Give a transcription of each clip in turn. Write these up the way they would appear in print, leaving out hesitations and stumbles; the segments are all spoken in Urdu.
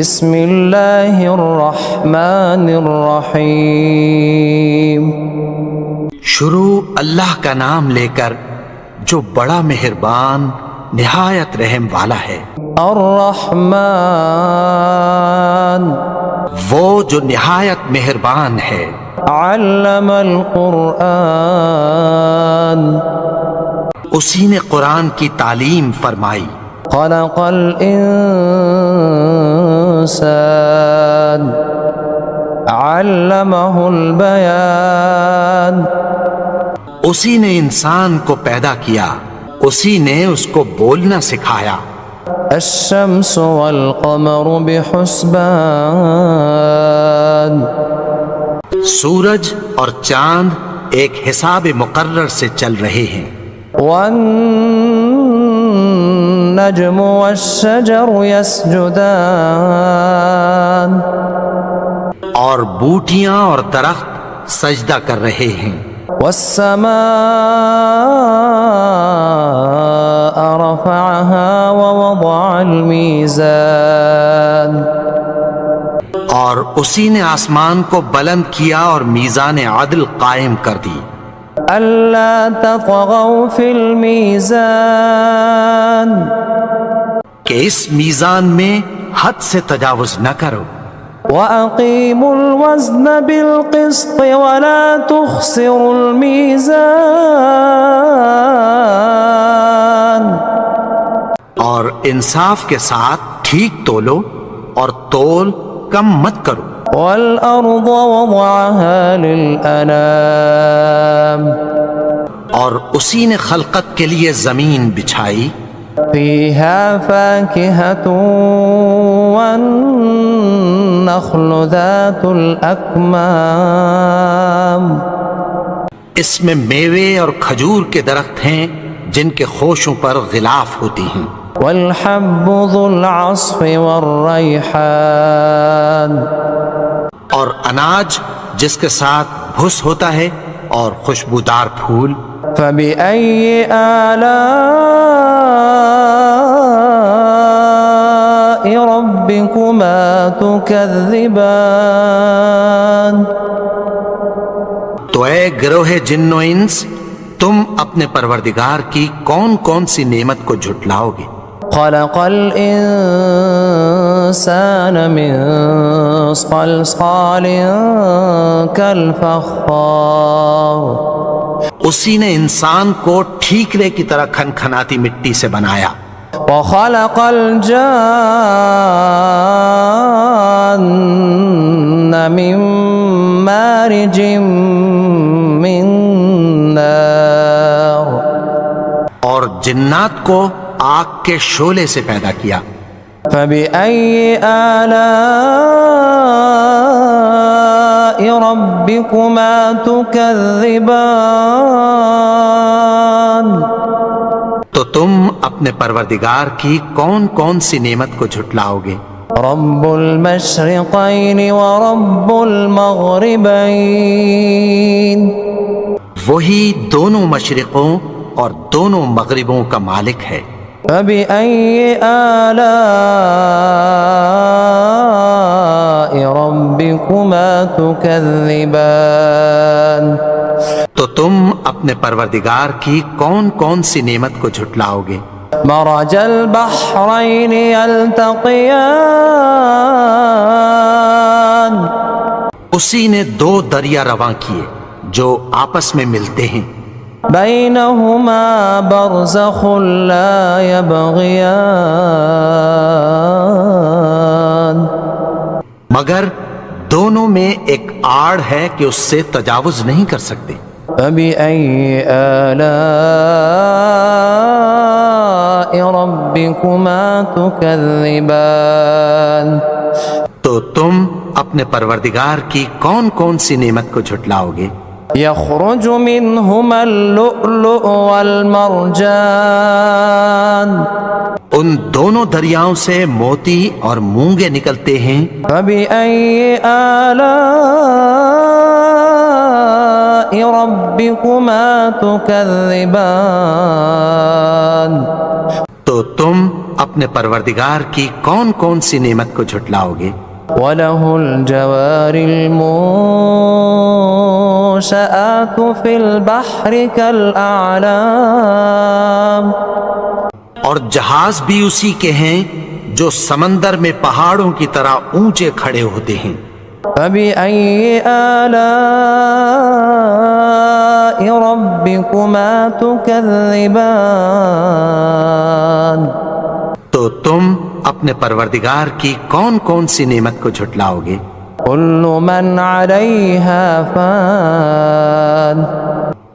بسم اللہ الرحمن الرحیم شروع اللہ کا نام لے کر جو بڑا مہربان نہایت رحم والا ہے۔ الرحمن وہ جو نہایت مہربان ہے۔ علم القرآن اسی نے قرآن کی تعلیم فرمائی۔ خلق الانسان علمہ البیان اسی نے انسان کو پیدا کیا، اسی نے اس کو بولنا سکھایا۔ الشمس والقمر بحسبان سورج اور چاند ایک حساب مقرر سے چل رہے ہیں۔ والنجم والشجر يسجدان اور بوٹیاں اور درخت سجدہ کر رہے ہیں۔ والسماء رفعها ووضع الميزان اور اسی نے آسمان کو بلند کیا اور میزان عدل قائم کر دی۔ ألا تطغوا في الميزان کہ اس میزان میں حد سے تجاوز نہ کرو۔ وأقيموا الوزن بالقسط ولا تخسروا الميزان اور انصاف کے ساتھ ٹھیک تولو اور تول کم مت کرو۔ والأرض وضعها للأنام اور اسی نے خلقت کے لیے زمین بچھائی۔ فيها فاكهة والنخل ذات الأكمام اس میں میوے اور کھجور کے درخت ہیں جن کے خوشوں پر غلاف ہوتی ہیں۔ والحب ذو العصف والريحان اور اناج جس کے ساتھ بھس ہوتا ہے اور خوشبودار پھول۔ فبأي آلاء ربكما تكذبان تو اے گروہ جن و انس، تم اپنے پروردگار کی کون کون سی نعمت کو جھٹلاؤ گے؟ خلق الإنسان من صلصال كالفخار اسی نے انسان کو ٹھیکرے کی طرح کھنکھناتی مٹی سے بنایا۔ وخلق الجان من مارج من نار اور جنات کو آگ کے شعلے سے پیدا کیا۔ فبأي آلاء ربكما تكذبان تو تم اپنے پروردگار کی کون کون سی نعمت کو جھٹلاؤ گے؟ رب المشرقين ورب المغربين وہی دونوں مشرقوں اور دونوں مغربوں کا مالک ہے۔ فبأي آلاء ربكما تكذبان تو تم اپنے پروردگار کی کون کون سی نعمت کو جھٹلاؤ گے؟ مرج البحرين يلتقيان اسی نے دو دریا رواں کیے جو آپس میں ملتے ہیں۔ بينهما برزخ لا يبغيان مگر دونوں میں ایک آڑ ہے کہ اس سے تجاوز نہیں کر سکتے۔ فبأي آلاء ربكما تكذبان تو تم اپنے پروردگار کی کون کون سی نعمت کو جھٹلاؤ گے؟ يخرج منهما اللؤلؤ والمرجان ان دونوں دریاؤں سے موتی اور مونگے نکلتے ہیں۔ فبأي آلاء ربكما تكذبان تو تم اپنے پروردگار کی کون کون سی نعمت کو جھٹلاؤ گے؟ وَلَهُ الْجَوَارِ الْمُنشَآتُ فِي الْبَحْرِ كَالْأَعْلَامِ، اور جہاز بھی اسی کے ہیں جو سمندر میں پہاڑوں کی طرح اونچے کھڑے ہوتے ہیں۔ فَبِأَيِّ آلَاءِ رَبِّكُمَا تُكَذِّبَانِ، تو تم اپنے پروردگار کی کون کون سی نعمت کو جھٹلاؤ گے؟ كُلُّ مَنْ عَلَيْهَا فَانٍ،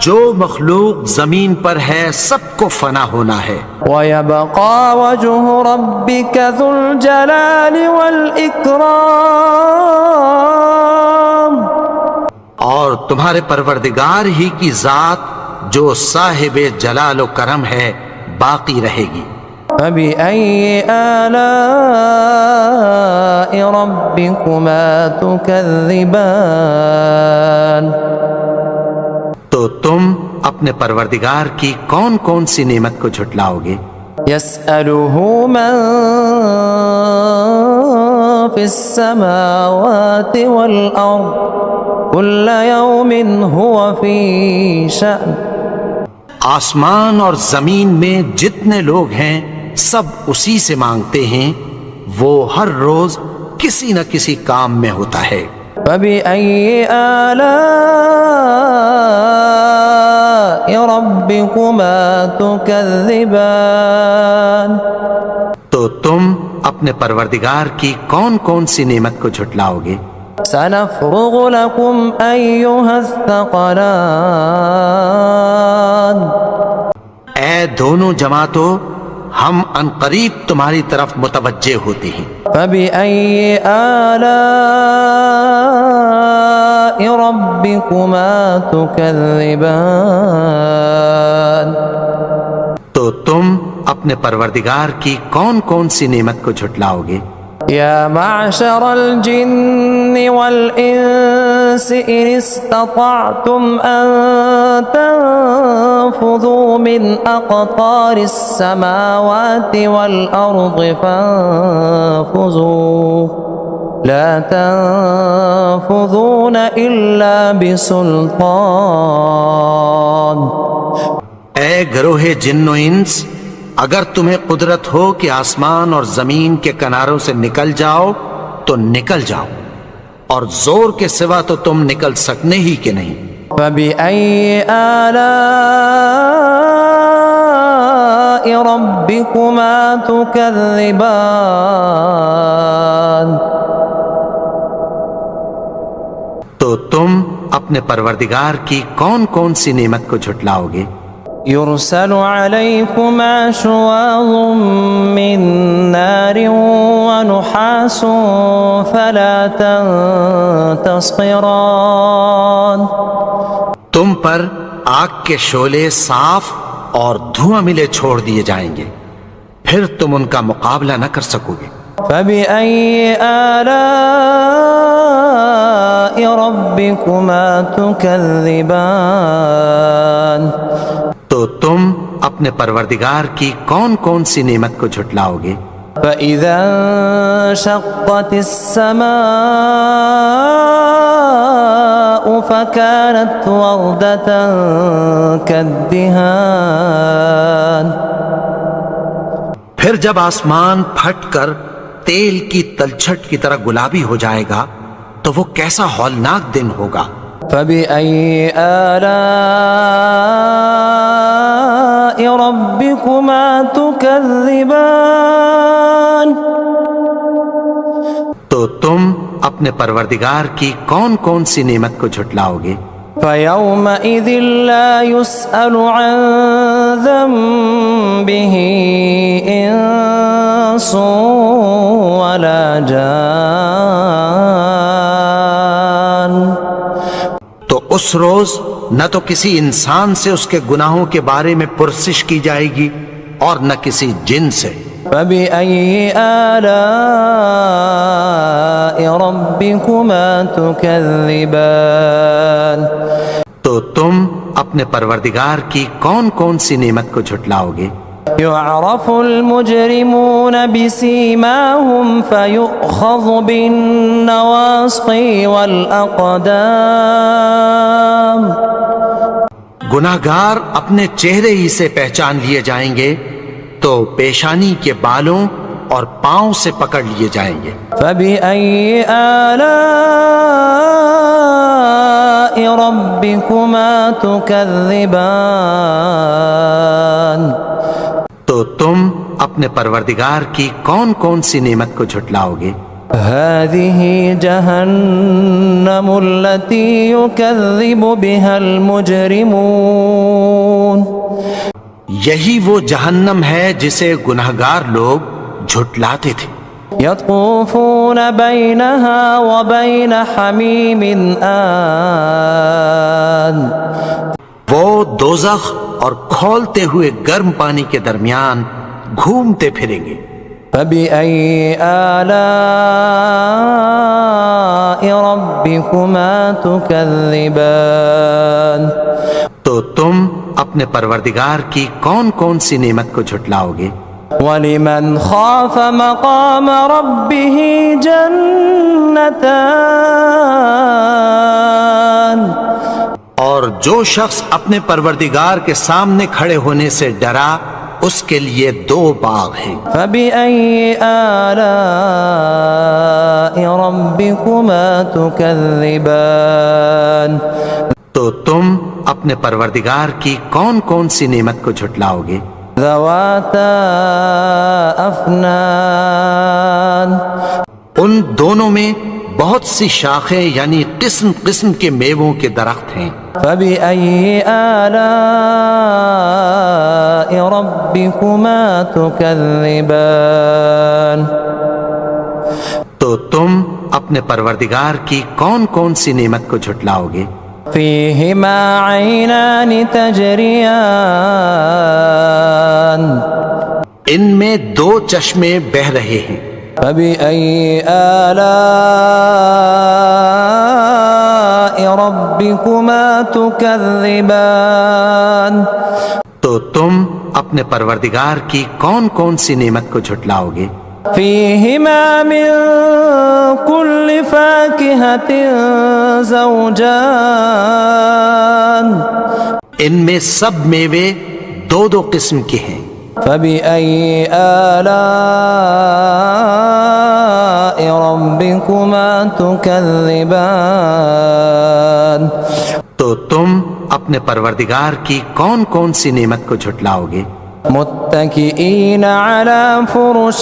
جو مخلوق زمین پر ہے سب کو فنا ہونا ہے، وَيَبْقَى وَجْهُ رَبِّكَ ذُو الْجَلَالِ وَالْإِكْرَامِ، اور تمہارے پروردگار ہی کی ذات جو صاحب جلال و کرم ہے باقی رہے گی۔ فَبِأَيِّ آلَاءِ رَبِّكُمَا تُكَذِّبَانِ، تو تم اپنے پروردگار کی کون کون سی نعمت کو جھٹلاؤ گے؟ يَسْأَلُهُ مَن فِي السَّمَاوَاتِ وَالْأَرْضِ كُلَّ يَوْمٍ هُوَ فِي شَأْنٍ، آسمان اور زمین میں جتنے لوگ ہیں سب اسی سے مانگتے ہیں، وہ ہر روز کسی نہ کسی کام میں ہوتا ہے۔ فَبِأَيِّ آلَاءِ رَبِّكُمَا تُكَذِّبَانِ، تو تم اپنے پروردگار کی کون کون سی نعمت کو جھٹلاؤ گے؟ سَنَفْرُغُ لَكُمْ أَيُّهَ الثَّقَلَانِ، اے دونوں جماعتوں، ہم عنقریب تمہاری طرف متوجہ ہوتے ہیں۔ فَبِأَيِّ آلَاءِ رَبِّكُمَا تُكَذِّبَانِ، تو تم اپنے پروردگار کی کون کون سی نعمت کو جھٹلاؤ گے؟ يا معشر الجن والإنس إن استطعتم أن تنفذوا من أقطار السماوات والأرض فانفذوا لا تنفذون إلا بسلطان۔ اے گروہ جن و انس، اگر تمہیں قدرت ہو کہ آسمان اور زمین کے کناروں سے نکل جاؤ تو نکل جاؤ، اور زور کے سوا تو تم نکل سکنے ہی کہ نہیں۔ فَبِأَيِّ آلَاءِ رَبِّكُمَا تُكَذِّبَانِ، تو تم اپنے پروردگار کی کون کون سی نعمت کو جھٹلاؤ گے؟ يرسل عليكما شواظ من نار ونحاس فلا تنتصران، تم پر آگ کے شعلے صاف اور دھواں ملے چھوڑ دیے جائیں گے، پھر تم ان کا مقابلہ نہ کر سکو گے۔ فَبِأَيِّ آلَاءِ رَبِّكُمَا تُكَذِّبَانِ، تو تم اپنے پروردگار کی کون کون سی نعمت کو جھٹلاؤ گے؟ فَإِذَا انشَقَّتِ السَّمَاءُ فَكَانَتْ وَرْدَةً كَالدِّهَانِ، پھر جب آسمان پھٹ کر تیل کی تلچھٹ کی طرح گلابی ہو جائے گا تو وہ کیسا ہولناک دن ہوگا۔ فَبِأَيِّ آلَاءِ رَبِّكُمَا تُكَذِّبَانِ، تو تم اپنے پروردگار کی کون کون سی نعمت کو جھٹلاؤ گے؟ فَيَوْمَئِذٍ لَا يُسْأَلُ عَنْ ذَنبِهِ إِنسٌ وَلَا جَانٌ، تو اس روز نہ تو کسی انسان سے اس کے گناہوں کے بارے میں پرسش کی جائے گی اور نہ کسی جن سے۔ فَبِأَيِّ آلَاءِ رَبِّكُمَا تُكَذِّبَانِ، تو تم اپنے پروردگار کی کون کون سی نعمت کو جھٹلاؤ گے؟ يعرف المجرمون بسيماهم فيؤخذ بالنواصي والأقدام گناہگار اپنے چہرے ہی سے پہچان لیے جائیں گے تو پیشانی کے بالوں اور پاؤں سے پکڑ لیے جائیں گے۔ فبأي آلاء ربكما تكذبان تو تم اپنے پروردگار کی کون کون سی نعمت کو جھٹلاؤ گے؟ هذه جهنم التي يكذب بها المجرمون یہی وہ جہنم ہے جسے گناہگار لوگ جھٹلاتے تھے۔ يطوفون بينها وبين حميم آن وہ دوزخ اور کھولتے ہوئے گرم پانی کے درمیان گھومتے پھریں گے۔ فبأي آلاء ربكما تكذبان تو تم اپنے پروردگار کی کون کون سی نعمت کو جھٹلاؤ گے؟ وَلِمَنْ خَافَ مَقَامَ رَبِّهِ جَنَّتَانِ اور جو شخص اپنے پروردگار کے سامنے کھڑے ہونے سے ڈرا اس کے لیے 2 باغ ہیں۔ فَبِأَيِّ آلَاءِ رَبِّكُمَا تُكَذِّبَانِ تو تم اپنے پروردگار کی کون کون سی نعمت کو جھٹلاؤ گے؟ ذَوَاتَا أَفْنَانٍ ان دونوں میں بہت سی شاخیں یعنی قسم قسم کے میووں کے درخت ہیں۔ فَبِأَيِّ آلَاءِ رَبِّكُمَا تُكَذِّبَانِ تو تم اپنے پروردگار کی کون کون سی نعمت کو جھٹلاؤ گے؟ فِيهِمَا عَيْنَانِ تَجْرِيَانِ ان میں 2 چشمے بہہ رہے ہیں۔ فَبِأَيِّ آلَاءِ رَبِّكُمَا تُكَذِّبَانِ تو تم اپنے پروردگار کی کون کون سی نعمت کو جھٹلاؤ گے؟ فِيهِمَا مِن كُلِّ فَاكِهَةٍ زَوْجَانِ ان میں سب میوے 2 قسم کے ہیں۔ فَبِأَيِّ آلَاءِ رَبِّكُمَا تُكَذِّبَانِ تو تم اپنے پروردگار کی کون کون سی نعمت کو جھٹلاؤ گے؟ متكئين على فرش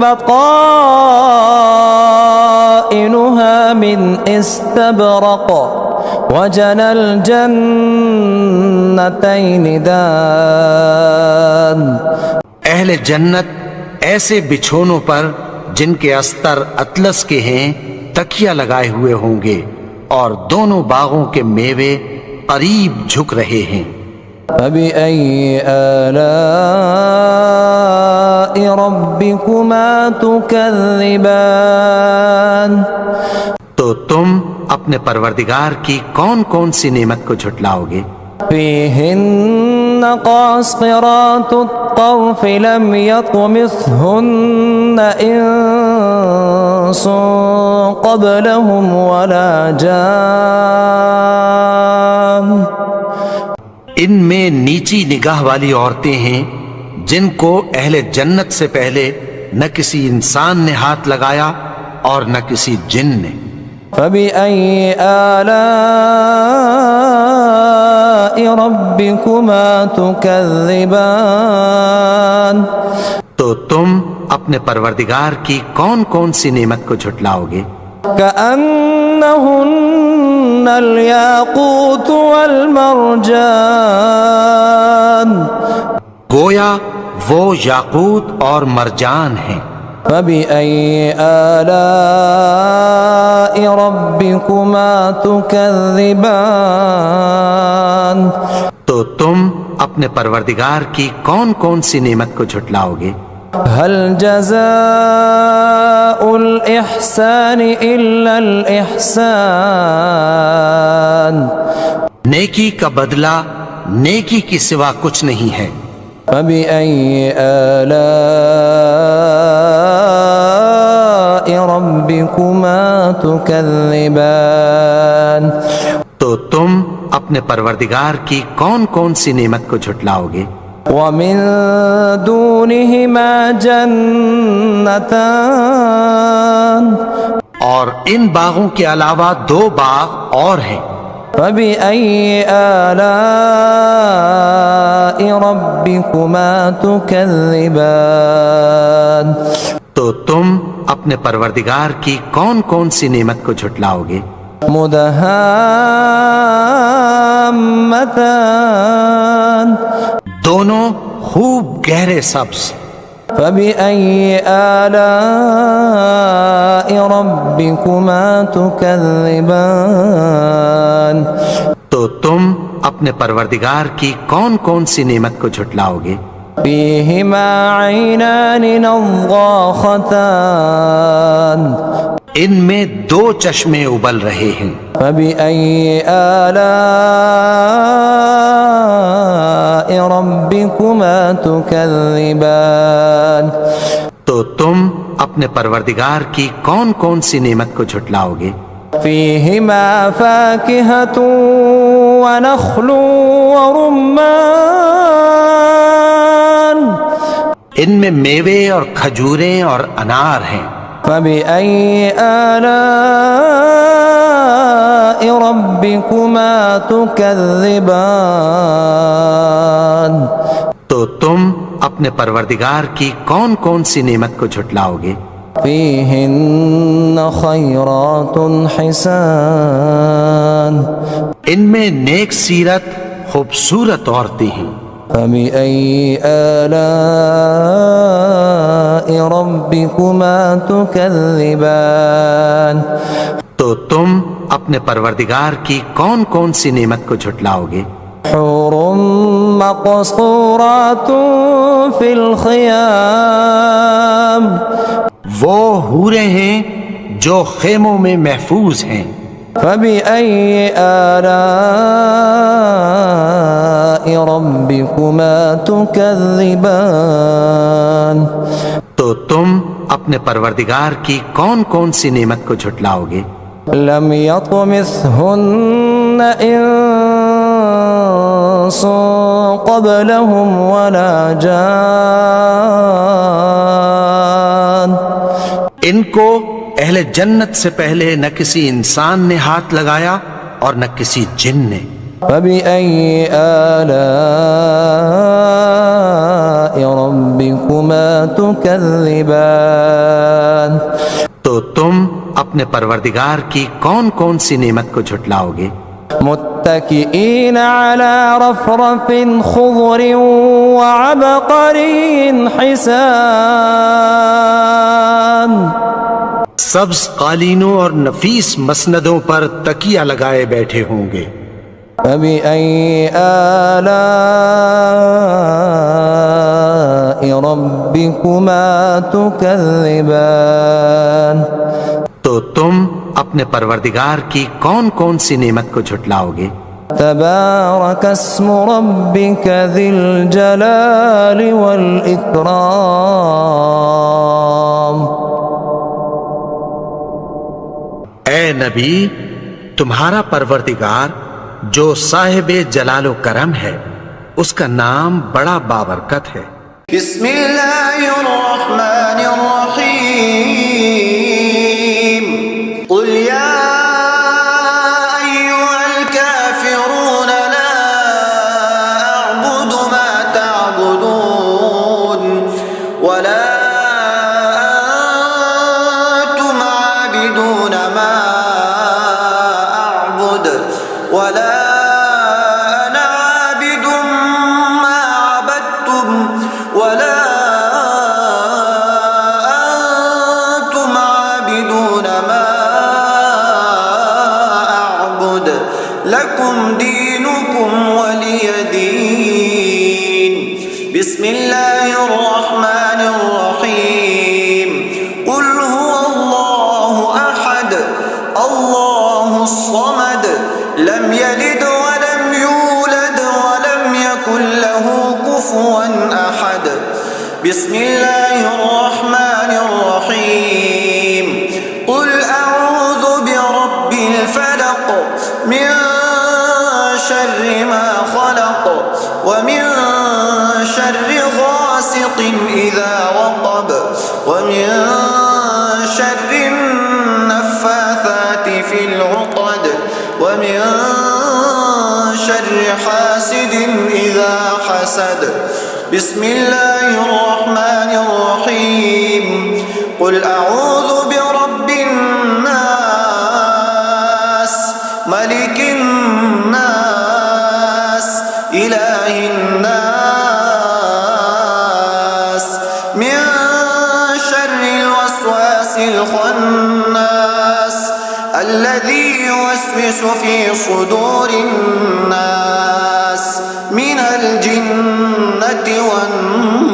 بطائنها من استبرق وجنى الجنتين دان اہل جنت ایسے بچھونوں پر جن کے استر اطلس کے ہیں تکیہ لگائے ہوئے ہوں گے اور دونوں باغوں کے میوے قریب جھک رہے ہیں۔ فَبِأَيِّ آلَاءِ رَبِّكُمَا تُكَذِّبَانِ تو تم اپنے پروردگار کی کون کون سی نعمت کو جھٹلاؤ گے؟ فِيهِنَّ قَاصِرَاتُ الطَّرْفِ لَمْ يَطْمِثْهُنَّ إِنسٌ قَبْلَهُمْ وَلَا جَانٌّ ان میں نیچی نگاہ والی عورتیں ہیں جن کو اہل جنت سے پہلے نہ کسی انسان نے ہاتھ لگایا اور نہ کسی جن نے۔ فَبِأَيِّ آلَاءِ رَبِّكُمَا تُكَذِّبَانِ تو تم اپنے پروردگار کی کون کون سی نعمت کو جھٹلاؤ گے؟ كأنهن الياقوت والمرجان گویا وہ یاقوت اور مرجان ہیں۔ فَبِأَيِّ آلَاءِ رَبِّكُمَا تُكَذِّبَانِ تو تم اپنے پروردگار کی کون کون سی نعمت کو جھٹلاؤ گے؟ هل جزاء الإحسان إلا الإحسان نیکی کا بدلہ نیکی کی سوا کچھ نہیں ہے۔ فبأي آلاء ربكما تكذبان تو تم اپنے پروردگار کی کون کون سی نعمت کو جھٹلاؤ گے؟ ومن دونهما جنتان اور ان باغوں کے علاوہ 2 باغ اور ہیں۔ فبأي آلاء ربكما تكذبان تو تم اپنے پروردگار کی کون کون سی نعمت کو جھٹلاؤ گے؟ مدہامتان دونوں خوب گہرے سبز۔ فبأي آلاء ربكما تكذبان تو تم اپنے پروردگار کی کون کون سی نعمت کو جھٹلاؤ گے؟ فيهما عينان نضاختان ان میں 2 چشمے ابل رہے ہیں۔ فبأي آلاء ربكما تكذبان تو تم اپنے پروردگار کی کون کون سی نعمت کو جھٹلاؤ گے؟ فيهما فاكهة ونخل ورمان ان میں میوے اور کھجوریں اور انار ہیں۔ فبأي آلاء ربكما تكذبان تو تم اپنے پروردگار کی کون کون سی نعمت کو جھٹلاؤ گے؟ فيهن خيرات حسان ان میں نیک سیرت خوبصورت عورتیں ہیں۔ فبأي آلاء ربكما تكذبان تو تم اپنے پروردگار کی کون کون سی نعمت کو جھٹلاؤ گے؟ حور مقصورات في الخيام وہ حوریں ہیں جو خیموں میں محفوظ ہیں۔ فبأي آلاء ربكما تكذبان تو تم اپنے پروردگار کی کون کون سی نعمت کو جھٹلاؤ گے؟ لم يطمثهن إنس قبلهم ولا جان ان کو اہل جنت سے پہلے نہ کسی انسان نے ہاتھ لگایا اور نہ کسی جن نے۔ فبأي آلاء ربكما تكذبان تو تم اپنے پروردگار کی کون کون سی نعمت کو جھٹلاؤ گے؟ متكئين على رفرف خضر وعبقري حسان سبز قالینوں اور نفیس مسندوں پر تکیہ لگائے بیٹھے ہوں گے۔ فبأي آلاء ربكما تكذبان تو تم اپنے پروردگار کی کون کون سی نعمت کو جھٹلاؤ گے؟ تبارك اسم ربك ذي الجلال والإكرام اے نبی، تمہارا پروردگار جو صاحب جلال و کرم ہے، اس کا نام بڑا بابرکت ہے۔ بسم اللہ الرحمن الرحیم قل یا ایہا الکافرون لا اعبد ما تعبدون ولا انتم عابدون ما اعبد ولا انا عابد ما عبدتم ولا أنتم عابدون ما أعبد لكم دينكم ولي دين بسم الله الرحمن الرحيم قل هو الله أحد الله الصمد لم يلد ولم يولد ولم يكن له كفوا أحد بسم الله الرحمن الرحيم قل أعوذ برب الفلق من شر ما خلق ومن شر غاسق إذا وقب ومن شر النفاثات في العقد ومن شر حاسد إذا حسد بسم الله الرحمن الرحيم قل أعوذ برب الناس ملك الناس إله الناس من شر الوسواس الخناس الذي يوسوس في صدور الناس من الجنة والناس